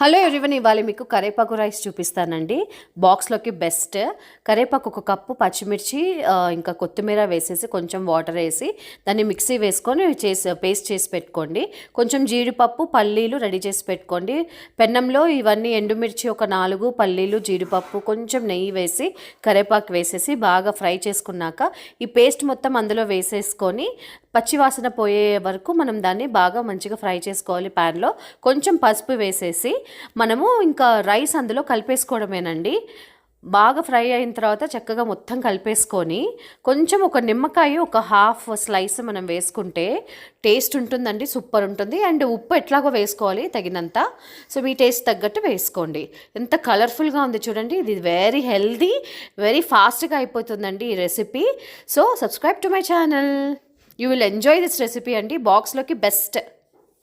Hello everyone, ఇవాళ మీకు కరేపాకు రైస్ చూపిస్తానండి. బాక్స్లోకి బెస్ట్. కరేపాకు ఒక కప్పు, పచ్చిమిర్చి ఇంకా కొత్తిమీర వేసేసి కొంచెం వాటర్ వేసి దాన్ని మిక్సీ వేసుకొని పేస్ట్ చేసి పెట్టుకోండి. కొంచెం జీడిపప్పు, పల్లీలు రెడీ చేసి పెట్టుకోండి. పెన్నంలో ఇవన్నీ ఎండుమిర్చి ఒక 4, పల్లీలు, జీడిపప్పు, కొంచెం నెయ్యి వేసి కరేపాకు వేసేసి బాగా ఫ్రై చేసుకున్నాక ఈ పేస్ట్ మొత్తం అందులో వేసేసుకొని పచ్చివాసన పోయే వరకు మనం దాన్ని బాగా మంచిగా ఫ్రై చేసుకోవాలి. ప్యాన్లో కొంచెం పసుపు వేసేసి మనము ఇంకా రైస్ అందులో కలిపేసుకోవడమేనండి. బాగా ఫ్రై అయిన తర్వాత చక్కగా మొత్తం కలిపేసుకొని కొంచెం ఒక నిమ్మకాయ ఒక హాఫ్ స్లైస్ మనం వేసుకుంటే టేస్ట్ ఉంటుందండి, సూపర్ ఉంటుంది. అండ్ ఉప్పు ఎట్లాగో వేసుకోవాలి తగినంత. సో మీ టేస్ట్ తగ్గట్టు వేసుకోండి. ఎంత కలర్ఫుల్గా ఉంది చూడండి. ఇది వెరీ హెల్దీ, వెరీ ఫాస్ట్గా అయిపోతుందండి ఈ recipe. So subscribe to my channel. You will enjoy this recipe అండి. బాక్స్లోకి బెస్ట్.